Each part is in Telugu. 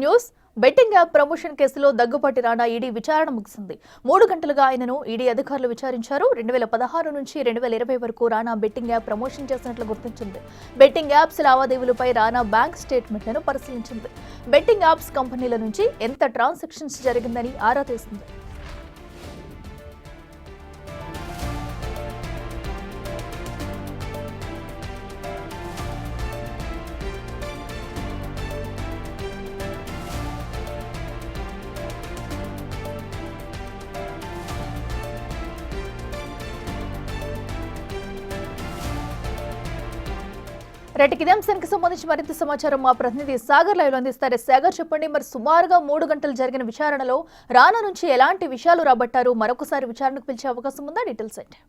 Breaking news betting app promotion కేసులో దగ్గుపాటి రాణా ఈడీ విచారణ ముగిసింది. 3 గంటలుగా ఆయనను ఈడీ అధికారులు విచారించారు. 2016 నుంచి 2020 వరకు రాణా బెట్టింగ్ యాప్ ప్రమోషన్ చేసినట్లు గుర్తించింది. బెట్టింగ్ యాప్స్ లావాదేవీలపై రాణా బ్యాంక్ స్టేట్మెంట్లను పరిశీలించింది. బెట్టింగ్ యాప్స్ కంపెనీల నుంచి ఎంత ట్రాన్సాక్షన్స్ జరిగిందని ఆరా తీసింది. రైట్, ఇదే అంశానికి సంబంధించి మరింత సమాచారం మా ప్రతినిధి సాగర్ లైవ్ లో అందిస్తారు. సాగర్, చెప్పండి, మరి సుమారుగా 3 గంటలు జరిగిన విచారణలో రాణా నుంచి ఎలాంటి విషయాలు రాబట్టారు? మరొకసారి విచారణకు పిలిచే అవకాశం ఉందా? డీటెయిల్స్ ఏంటి?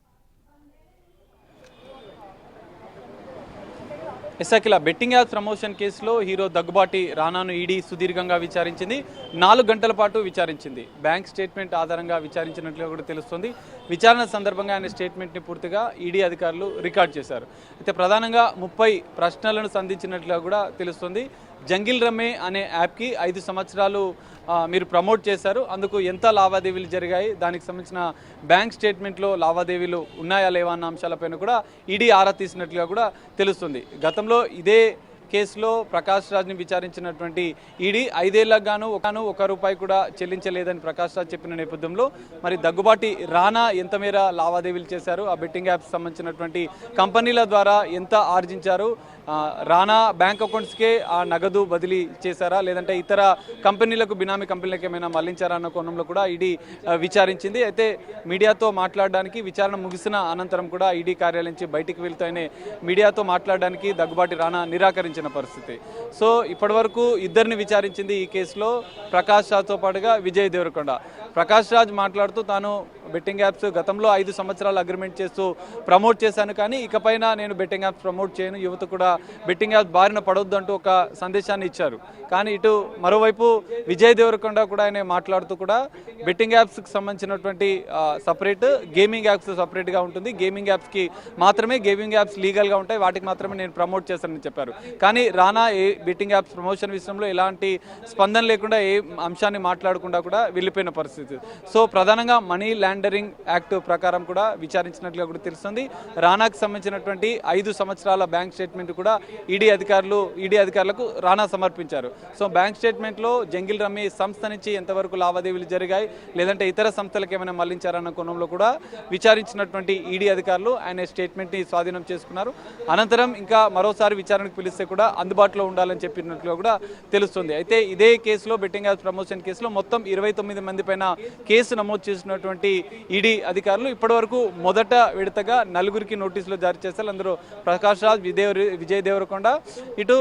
ఎస్ఐకిలా బెట్టింగ్ యాప్స్ ప్రమోషన్ కేసులో హీరో దగ్గుబాటి రాణాను ఈడీ సుదీర్ఘంగా విచారించింది. 4 గంటల పాటు విచారించింది. బ్యాంక్ స్టేట్మెంట్ ఆధారంగా విచారించినట్లుగా కూడా తెలుస్తుంది. విచారణ సందర్భంగా ఆయన స్టేట్మెంట్ని పూర్తిగా ఈడీ అధికారులు రికార్డ్ చేశారు. అయితే ప్రధానంగా 30 ప్రశ్నలను సంధించినట్లుగా కూడా తెలుస్తుంది. జంగిల్ రమ్మే అనే యాప్కి 5 సంవత్సరాలు మీరు ప్రమోట్ చేశారు, అందుకు ఎంత లావాదేవీలు జరిగాయి, దానికి సంబంధించిన బ్యాంక్ స్టేట్మెంట్లో లావాదేవీలు ఉన్నాయా లేవా అన్న అంశాలపైన కూడా ఈడీ ఆరా తీసినట్లుగా కూడా తెలుస్తుంది. గతంలో ఇదే కేసులో ప్రకాష్ రాజ్ని విచారించినటువంటి ఈడీ 5 ఏళ్లకు గాను 1 రూపాయి కూడా చెల్లించలేదని ప్రకాష్ రాజ్ చెప్పిన నేపథ్యంలో మరి దగ్గుబాటి రాణా ఎంత మేర లావాదేవీలు చేశారు, ఆ బెట్టింగ్ యాప్స్ సంబంధించినటువంటి కంపెనీల ద్వారా ఎంత ఆర్జించారు, రాణా బ్యాంక్ అకౌంట్స్కే ఆ నగదు బదిలీ చేశారా, లేదంటే ఇతర కంపెనీలకు బినామీ కంపెనీలకు ఏమైనా మళ్లించారా అన్న కోణంలో కూడా ఈడీ విచారించింది. అయితే మీడియాతో మాట్లాడడానికి విచారణ ముగిసిన అనంతరం కూడా ఈడీ కార్యాలయం నుంచి బయటికి వెళ్తూనే మీడియాతో మాట్లాడడానికి దగ్గుబాటి రాణా నిరాకరించారు పరిస్థితి. సో ఇప్పటివరకు ఇద్దరిని విచారించింది ఈ కేసులో, ప్రకాష్ రాజ్తో పాటుగా విజయ్ దేవరకొండ. ప్రకాష్ రాజ్ మాట్లాడుతూ తాను బెట్టింగ్ యాప్స్ గతంలో 5 సంవత్సరాలు అగ్రిమెంట్ చేస్తూ ప్రమోట్ చేశాను, కానీ ఇకపైన నేను బెట్టింగ్ యాప్స్ ప్రమోట్ చేయను, యువత కూడా బెట్టింగ్ యాప్స్ బారిన పడొద్దు అంటూ ఒక సందేశాన్ని ఇచ్చారు. కానీ ఇటు మరోవైపు విజయ్ దేవరకొండ కూడా ఆయన మాట్లాడుతూ కూడా బెట్టింగ్ యాప్స్కి సంబంధించినటువంటి సపరేట్, గేమింగ్ యాప్స్ సపరేట్గా ఉంటుంది, గేమింగ్ యాప్స్కి మాత్రమే గేమింగ్ యాప్స్ లీగల్గా ఉంటాయి, వాటికి మాత్రమే నేను ప్రమోట్ చేశానని చెప్పారు. కానీ రాణా బెట్టింగ్ యాప్స్ ప్రమోషన్ విషయంలో ఎలాంటి స్పందన లేకుండా ఏ అంశాన్ని మాట్లాడకుండా కూడా వెళ్ళిపోయిన పరిస్థితి. సో ప్రధానంగా మనీ లాండరింగ్ యాక్ట్ ప్రకారం కూడా విచారించినట్లుగా కూడా తెలుస్తుంది. రాణాకు సంబంధించినటువంటి 5 సంవత్సరాల బ్యాంక్ స్టేట్మెంట్ కూడా ఈడీ అధికారులకు రాణా సమర్పించారు. సో బ్యాంక్ స్టేట్మెంట్లో జంగిల్ రమ్మీ సంస్థ నుంచి ఎంతవరకు లావాదేవీలు జరిగాయి, లేదంటే ఇతర సంస్థలకు ఏమైనా మళ్లించారన్న కోణంలో కూడా విచారించినటువంటి ఈడీ అధికారులు ఆయన స్టేట్మెంట్ని స్వాధీనం చేసుకున్నారు. అనంతరం ఇంకా మరోసారి విచారణకు పిలిస్తే కూడా అందుబాటులో ఉండాలని చెప్పినట్లుగా కూడా తెలుస్తుంది. అయితే ఇదే కేసులో బెట్టింగ్ యాప్స్ ప్రమోషన్ కేసులో మొత్తం 29 మంది పైన కేసు నమోదు చేసినటువంటి ఈడీ అధికారులు ఇప్పటివరకు మొదట విడతగా 4గురికి నోటీసులు జారీ చేశారు. అందరూ ప్రకాష్ రాజ్, విజయ్ దేవరకొండ, ఇటు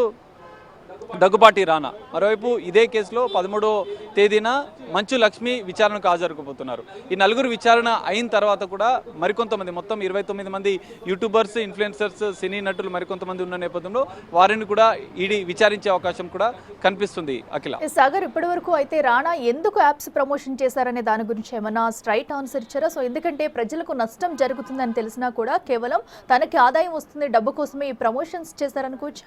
దగ్గుబాటి రాణా. మరోవైపు ఇదే కేసులో 13వ తేదీన మంచు లక్ష్మి విచారణకు హాజరుకోబోతున్నారు. ఈ 4గురు విచారణ అయిన తర్వాత కూడా మరికొంతమంది, మొత్తం 29 మంది యూట్యూబర్స్, ఇన్ఫ్లుయెన్సర్స్, సినీ నటులు మరికొంతమంది ఉన్న నేపథ్యంలో వారిని కూడా ఈడీ విచారించే అవకాశం కూడా కనిపిస్తుంది. అఖిల, సాగర్, ఇప్పటి వరకు అయితే రాణా ఎందుకు యాప్స్ ప్రమోషన్ చేశారనే దాని గురించి ఏమన్నా స్ట్రైట్ ఆన్సర్ ఇచ్చారా? సో ఎందుకంటే ప్రజలకు నష్టం జరుగుతుందని తెలిసినా కూడా కేవలం తనకి ఆదాయం వస్తుంది, డబ్బు కోసమే ఈ ప్రమోషన్స్ చేశారనుకోవచ్చు.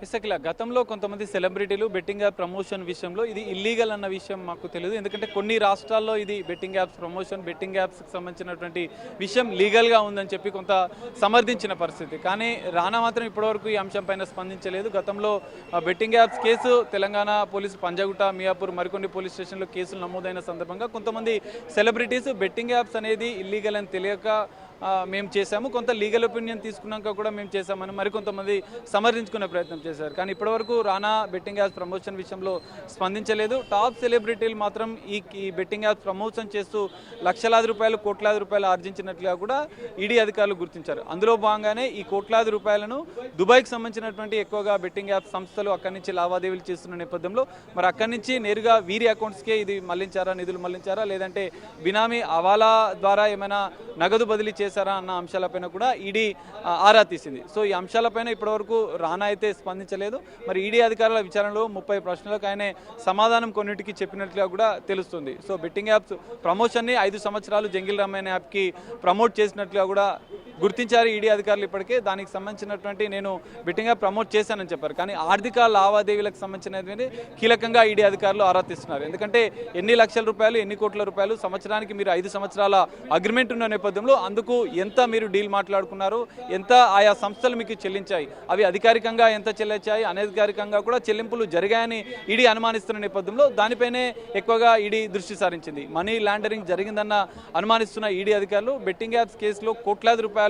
ఇసకిలా గతంలో కొంతమంది సెలబ్రిటీలు బెట్టింగ్ యాప్ ప్రమోషన్ విషయంలో ఇది ఇల్లీగల్ అన్న విషయం మాకు తెలియదు, ఎందుకంటే కొన్ని రాష్ట్రాల్లో ఇది బెట్టింగ్ యాప్స్ ప్రమోషన్, బెట్టింగ్ యాప్స్కి సంబంధించినటువంటి విషయం లీగల్గా ఉందని చెప్పి కొంత సమర్థించిన పరిస్థితి. కానీ రాణా మాత్రం ఇప్పటివరకు ఈ అంశం పైన స్పందించలేదు. గతంలో betting apps case Telangana police, Panjagutta, Miyapur మరికొన్ని పోలీస్ స్టేషన్లో కేసులు నమోదైన సందర్భంగా కొంతమంది సెలబ్రిటీస్ బెట్టింగ్ యాప్స్ అనేది ఇల్లీగల్ అని తెలియక మేము చేశాము, కొంత లీగల్ ఒపీనియన్ తీసుకున్నాక కూడా మేము చేశామని మరికొంతమంది సమర్థించుకునే ప్రయత్నం చేశారు. కానీ ఇప్పటివరకు రాణా బెట్టింగ్ యాప్స్ ప్రమోషన్ విషయంలో స్పందించలేదు. టాప్ సెలబ్రిటీలు మాత్రం ఈ బెట్టింగ్ యాప్స్ ప్రమోషన్ చేస్తూ లక్షలాది రూపాయలు, కోట్లాది రూపాయలు ఆర్జించినట్లుగా కూడా ఈడీ అధికారులు గుర్తించారు. అందులో భాగంగానే ఈ కోట్లాది రూపాయలను దుబాయ్కి సంబంధించినటువంటి ఎక్కువగా బెట్టింగ్ యాప్ సంస్థలు అక్కడి నుంచి లావాదేవీలు చేస్తున్న నేపథ్యంలో మరి అక్కడి నుంచి నేరుగా వీరి అకౌంట్స్కే ఇది మళ్లించారా, నిధులు మళ్లించారా, లేదంటే బినామీ హవాలా ద్వారా ఏమైనా నగదు బదిలీ చేశారా అన్న అంశాలపైన కూడా ఈడీ ఆరా తీసింది. సో ఈ అంశాలపైన ఇప్పటివరకు రానా అయితే స్పందించలేదు. మరి ఈడీ అధికారుల విచారణలో 30 ప్రశ్నలకు ఆయన సమాధానం కొన్నిటికి చెప్పినట్లుగా కూడా తెలుస్తుంది. సో బెట్టింగ్ యాప్స్ ప్రమోషన్ని 5 సంవత్సరాలు జంగిల్ రామాయణ యాప్కి ప్రమోట్ చేసినట్లుగా కూడా గుర్తించారు ఈడీ అధికారులు. ఇప్పటికే దానికి సంబంధించినటువంటి నేను బెట్టింగ్ యాప్ ప్రమోట్ చేశానని చెప్పారు. కానీ ఆర్థిక లావాదేవీలకు సంబంధించినటువంటి కీలకంగా ఈడీ అధికారులు ఆరా తీస్తున్నారు. ఎందుకంటే ఎన్ని లక్షల రూపాయలు, ఎన్ని కోట్ల రూపాయలు సంవత్సరానికి మీరు 5 సంవత్సరాల అగ్రిమెంట్ ఉన్న నేపథ్యంలో అందుకు ఎంత మీరు డీల్ మాట్లాడుకున్నారు, ఎంత ఆయా సంస్థలు మీకు చెల్లించాయి, అవి అధికారికంగా ఎంత చెల్లించాయి, అనధికారికంగా కూడా చెల్లింపులు జరిగాయని ఈడీ అనుమానిస్తున్న నేపథ్యంలో దానిపైనే ఎక్కువగా ఈడీ దృష్టి సారించింది. మనీ లాండరింగ్ జరిగిందన్న అనుమానిస్తున్న ఈడీ అధికారులు బెట్టింగ్ యాప్స్ కేసులో కోట్లాది రూపాయలు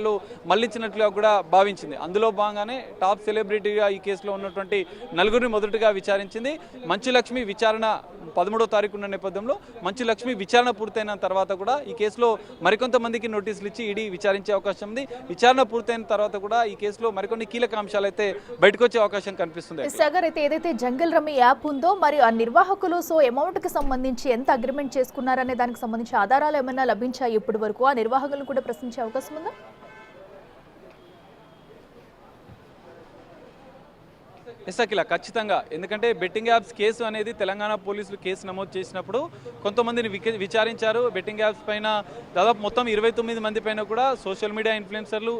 మళ్లించినట్లుగా కూడా భావించింది. అందులో భాగంగానే టాప్ సెలబ్రిటీగా ఈ కేసులో ఉన్నటువంటి నలుగురిని మొదటగా విచారించింది. మంచు లక్ష్మి విచారణ 13వ తారీఖు ఉన్న నేపథ్యంలో మంచు లక్ష్మి విచారణ పూర్తయిన తర్వాత కూడా ఈ కేసులో మరికొంతమందికి నోటీసులు ఇచ్చి ఈడీ విచారించే అవకాశం ఉంది. విచారణ పూర్తయిన తర్వాత కూడా ఈ కేసులో మరికొన్ని కీలక అంశాలు అయితే బయటకు వచ్చే అవకాశం కనిపిస్తుంది. సాగర్, అయితే ఏదైతే జంగల్ రమ్మీ యాప్ ఉందో మరి ఆ నిర్వాహకులు అమౌంట్ కి సంబంధించి ఎంత అగ్రిమెంట్ చేసుకున్నారనే దానికి సంబంధించి ఆధారాలు ఏమైనా లభించాయి ఇప్పటి వరకు? ఆ నిర్వాహకులను కూడా ప్రశ్నించే అవకాశం ఉందా? ఎస్ అఖిల, ఖచ్చితంగా. ఎందుకంటే బెట్టింగ్ యాప్స్ కేసు అనేది తెలంగాణ పోలీసులు కేసు నమోదు చేసినప్పుడు కొంతమందిని విచారించారు. బెట్టింగ్ యాప్స్ పైన దాదాపు మొత్తం 29 మంది పైన కూడా సోషల్ మీడియా ఇన్ఫ్లుయెన్సర్లు,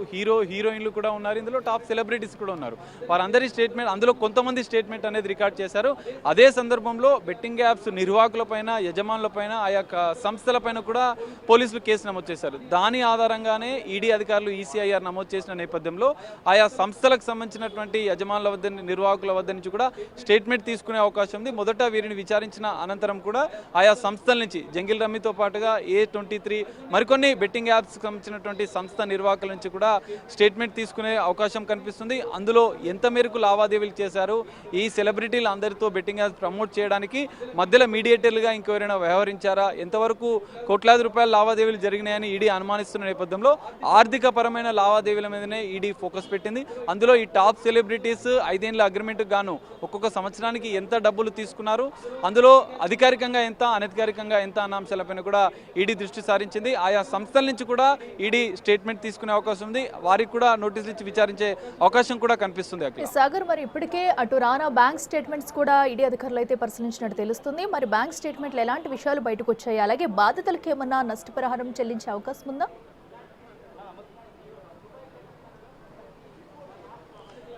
హీరోయిన్లు కూడా ఉన్నారు. ఇందులో టాప్ సెలబ్రిటీస్ కూడా ఉన్నారు. వారందరి స్టేట్మెంట్, అందులో కొంతమంది స్టేట్మెంట్ అనేది రికార్డ్ చేశారు. అదే సందర్భంలో బెట్టింగ్ యాప్స్ నిర్వాహకులపైన, యజమానులపైన, ఆయా సంస్థలపైన కూడా పోలీసులు కేసు నమోదు చేశారు. దాని ఆధారంగానే ఈడీ అధికారులు ఈసీఐఆర్ నమోదు చేసిన నేపథ్యంలో ఆయా సంస్థలకు సంబంధించినటువంటి యజమానుల వద్ద, నిర్వాహకుల వద్ద నుంచి కూడా స్టేట్మెంట్ తీసుకునే అవకాశం ఉంది. మొదట వీరిని విచారించిన అనంతరం కూడా ఆయా సంస్థల నుంచి జంగిల్ రమ్మీతో పాటుగా A23 మరికొన్ని బెట్టింగ్ యాప్స్ సంబంధించినటువంటి సంస్థ నిర్వాహకుల నుంచి కూడా స్టేట్మెంట్ తీసుకునే అవకాశం కనిపిస్తుంది. అందులో ఎంత మేరకు లావాదేవీలు చేశారు, ఈ సెలబ్రిటీలు అందరితో బెట్టింగ్ యాప్స్ ప్రమోట్ చేయడానికి మధ్యలో మీడియేటర్లుగా ఇంకెవరైనా వ్యవహరించారా, ఎంతవరకు కోట్లాది రూపాయల లావాదేవీలు జరిగినాయని ఈడీ అనుమానిస్తున్న నేపథ్యంలో ఆర్థిక పరమైన లావాదేవీల మీదనే ఈడీ ఫోకస్ పెట్టింది. అందులో ఈ టాప్ సెలబ్రిటీస్ 5 ఏళ్ల అగ్రిమెంట్ గాను ఒక్కొక్క సంవత్సరానికి ఎంత డబ్బులు తీసుకున్నారు, అందులో అధికారికంగా ఎంత, అనధికారికంగా ఎంత అన్న అంశాలపైన కూడా ఈడీ దృష్టి సారించింది. ఆయా సంస్థల నుంచి కూడా ఈడీ స్టేట్మెంట్ తీసుకునే అవకాశం ఉంది. వారికి కూడా నోటీసులు ఇచ్చి విచారించే అవకాశం కూడా కనిపిస్తుంది. సాగర్, మరి ఇప్పటికే అటు రానా బ్యాంక్ స్టేట్మెంట్స్ కూడా ఈడీ అధికారులు అయితే పరిశీలించినట్టు తెలుస్తుంది. మరి బ్యాంక్ స్టేట్మెంట్లు ఎలాంటి విషయాలు బయటకు వచ్చాయి, అలాగే బాధితులకు ఏమన్నా నష్టపరిహారం చెల్లించే అవకాశం ఉందా?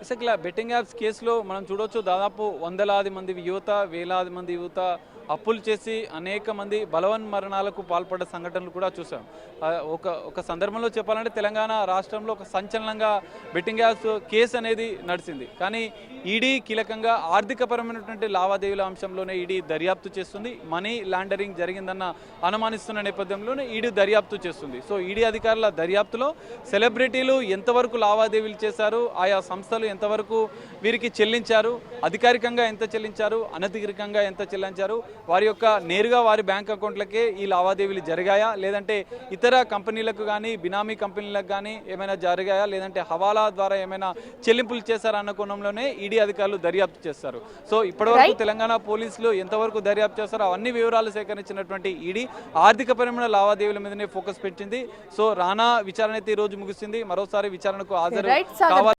ఇసలా బెట్టింగ్ యాప్స్ కేసులో మనం చూడొచ్చు, దాదాపు వందలాది మంది యువత, వేలాది మంది యువత అప్పులు చేసి అనేక మంది బలవన్ మరణాలకు పాల్పడ్డ సంఘటనలు కూడా చూసాం. ఒక సందర్భంలో చెప్పాలంటే తెలంగాణ రాష్ట్రంలో ఒక సంచలనంగా బెట్టింగ్ యాప్స్ కేసు అనేది నడిచింది. కానీ ఈడీ కీలకంగా ఆర్థికపరమైనటువంటి లావాదేవీల అంశంలోనే ఈడీ దర్యాప్తు చేస్తుంది. మనీ లాండరింగ్ జరిగిందన్న అనుమానిస్తున్న నేపథ్యంలోనే ఈడీ దర్యాప్తు చేస్తుంది. సో ఈడీ అధికారుల దర్యాప్తులో సెలబ్రిటీలు ఎంతవరకు లావాదేవీలు చేశారు, ఆయా సంస్థలు ఎంతవరకు వీరికి చెల్లించారు, అధికారికంగా ఎంత చెల్లించారు, అనధికారికంగా ఎంత చెల్లించారు, వారి యొక్క నేరుగా వారి బ్యాంక్ అకౌంట్లకే ఈ లావాదేవీలు జరిగాయా, లేదంటే ఇతర కంపెనీలకు కానీ, బినామీ కంపెనీలకు కానీ ఏమైనా జరిగాయా, లేదంటే హవాలా ద్వారా ఏమైనా చెల్లింపులు చేశారా అన్న కోణంలోనే ఈడీ అధికారులు దర్యాప్తు చేస్తారు. సో ఇప్పటివరకు తెలంగాణ పోలీసులు ఎంతవరకు దర్యాప్తు చేస్తారో అవన్నీ వివరాలు సేకరించినటువంటి ఈడీ ఆర్థికపరమైన లావాదేవీల మీదనే ఫోకస్ పెట్టింది. సో రానా విచారణ అయితే ఈ రోజు ముగిసింది. మరోసారి విచారణకు హాజరు కావాలి.